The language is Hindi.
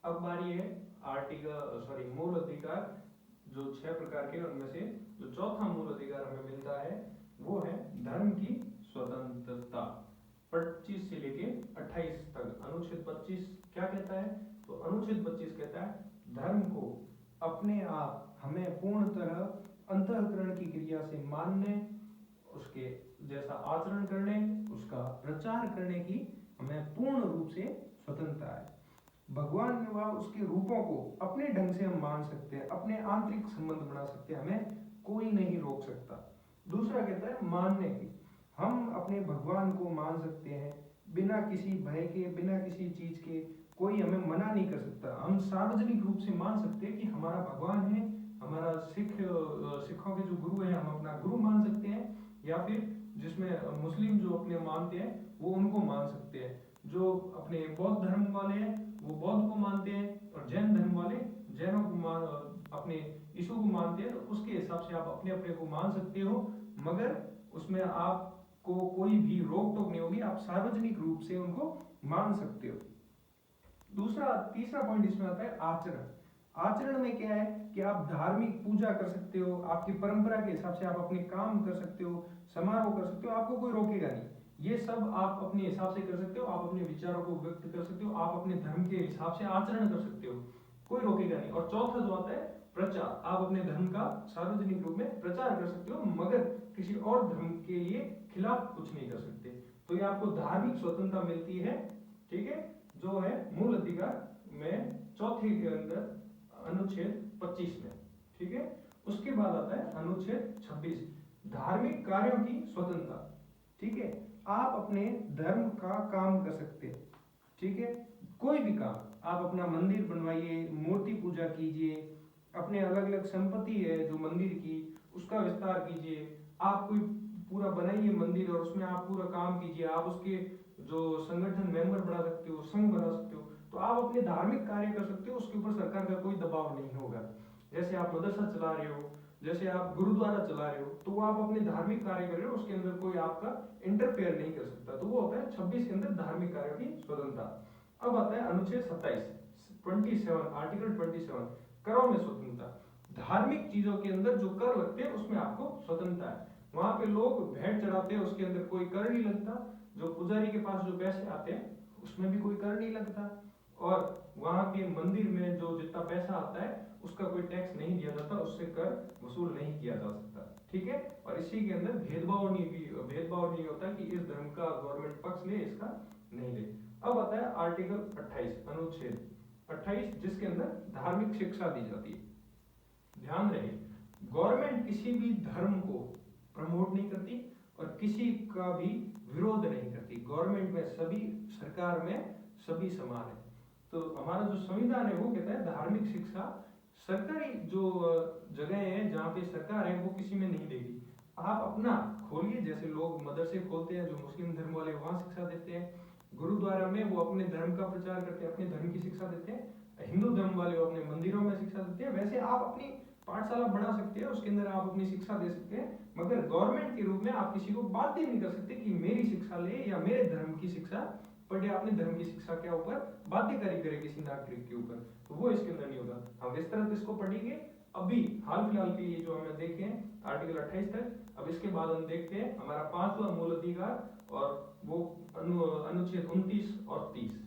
अब बारी है मूल अधिकार, जो 6 प्रकार के उनमें से जो चौथा मूल अधिकार हमें मिलता है वो है धर्म की स्वतंत्रता। 25 से लेके 28 तक अनुच्छेद 25 क्या कहता है? तो अनुच्छेद 25 कहता है धर्म को अपने आप हमें पूर्ण तरह अंतःकरण की क्रिया से मानने, उसके जैसा आचरण करने, उसका प्रचार करने की हमें पूर्ण रूप से स्वतंत्रता है। भगवान व उसके रूपों को अपने ढंग से हम मान सकते हैं, अपने आंतरिक संबंध बना सकते हैं, हमें कोई नहीं रोक सकता। दूसरा कहता है मानने की, हम अपने भगवान को मान सकते हैं बिना किसी भय के, बिना किसी चीज के, कोई हमें मना नहीं कर सकता। हम सार्वजनिक रूप से मान सकते हैं कि हमारा भगवान है, हमारा सिखों के जो गुरु है हम अपना गुरु मान सकते हैं, या फिर जिसमें मुस्लिम जो अपने मानते हैं वो उनको मान सकते हैं, जो अपने बौद्ध धर्म वाले हैं वो बौद्ध को मानते हैं, और जैन धर्म वाले जैनों को अपने यीशु को मानते हैं। तो उसके हिसाब से आप अपने अपने को मान सकते हो, मगर उसमें आपको कोई भी रोक टोक नहीं होगी, आप सार्वजनिक रूप से उनको मान सकते हो। तीसरा पॉइंट इसमें आता है आचरण। आचरण में क्या है कि आप धार्मिक पूजा कर सकते हो, आपकी परंपरा के हिसाब से आप अपने काम कर सकते हो, समारोह कर सकते हो, आपको कोई रोकेगा नहीं। ये सब आप अपने हिसाब से कर सकते हो, आप अपने विचारों को व्यक्त कर सकते हो, आप अपने धर्म के हिसाब से आचरण कर सकते हो, कोई रोकेगा नहीं। और चौथा जो आता है प्रचार, आप अपने धर्म का सार्वजनिक रूप में प्रचार कर सकते हो, मगर किसी और धर्म के लिए खिलाफ कुछ नहीं कर सकते। तो ये आपको धार्मिक स्वतंत्रता मिलती है, ठीक है, जो है मूल अधिकार में चौथे के अंदर अनुच्छेद 25 में, ठीक है। उसके बाद आता है अनुच्छेद 26 धार्मिक कार्यों की स्वतंत्रता, ठीक है। आप अपने धर्म का काम कर सकते हैं, ठीक है, कोई भी काम, आप अपना मंदिर बनवाइए, मूर्ति पूजा कीजिए, अपने अलग अलग संपत्ति है जो मंदिर की उसका विस्तार कीजिए, आप कोई पूरा बनाइए मंदिर और उसमें आप पूरा काम कीजिए, आप उसके जो संगठन मेंबर बना सकते हो, संघ बना सकते हो, तो आप अपने धार्मिक कार्य कर सकते हो, उसके ऊपर सरकार का कोई दबाव नहीं होगा। जैसे आप मदरसा चला रहे हो, जैसे आप गुरुद्वारा चला रहे हो, तो वो आप अपने धार्मिक कार्य कर रहे हो, उसके अंदर कोई आपका इंटरफेयर नहीं कर सकता। तो वो होता है 26 के अंदर धार्मिक कार्यों की स्वतंत्रता। अब आता है अनुच्छेद 27 आर्टिकल 27 करों में स्वतंत्रता। धार्मिक चीजों के अंदर जो कर लगते हैं उसमें आपको स्वतंत्रता है। वहां पे लोग भेंट चढ़ाते हैं, उसके अंदर कोई कर नहीं लगता। जो पुजारी के पास जो पैसे आते हैं उसमें भी कोई कर नहीं लगता, और वहां के मंदिर में जो जितना पैसा आता है उसका कोई टैक्स नहीं दिया जाता, उससे कर वसूल नहीं किया जा सकता, ठीक है। और इसी के अंदर भेदभाव नहीं होता कि इस धर्म का गवर्नमेंट पक्ष ले, इसका नहीं ले। अब आता है आर्टिकल 28 अनुच्छेद 28 जिसके अंदर धार्मिक शिक्षा दी जाती है। ध्यान रहे, गवर्नमेंट किसी भी धर्म को प्रमोट नहीं करती और किसी का भी विरोध नहीं करती। गवर्नमेंट में सभी, सरकार में सभी समान है। तो हमारा जो संविधान है वो कहता है धार्मिक शिक्षा सरकारी जो जगह है जहाँ पे सरकार है वो किसी में नहीं देगी। आप अपना खोलिए, जैसे लोग मदरसे खोलते हैं जो मुस्लिम धर्म वाले, वहां शिक्षा देते हैं। गुरुद्वारा में वो अपने धर्म का प्रचार करते हैं, अपने धर्म की शिक्षा देते हैं। हिंदू धर्म वाले वो अपने मंदिरों में शिक्षा देते हैं। वैसे आप अपनी पाठशाला बना सकते हैं, उसके अंदर आप अपनी शिक्षा दे सकते हैं, मगर गवर्नमेंट के रूप में आप किसी को बाध्य नहीं कर सकते कि मेरी शिक्षा ले या मेरे धर्म की शिक्षा पढ़े, अपने धर्म की शिक्षा के ऊपर बाध्यकारी करे किसी नागरिक के ऊपर, तो वो इसके अंदर नहीं होगा। हम विस्तृत इसको पढ़ेंगे अभी हाल फिलहाल के लिए जो हमें देखे आर्टिकल 28 तक। अब इसके बाद हम देखते हैं हमारा 5वां मूल अधिकार, और वो अनुच्छेद 29 और 30।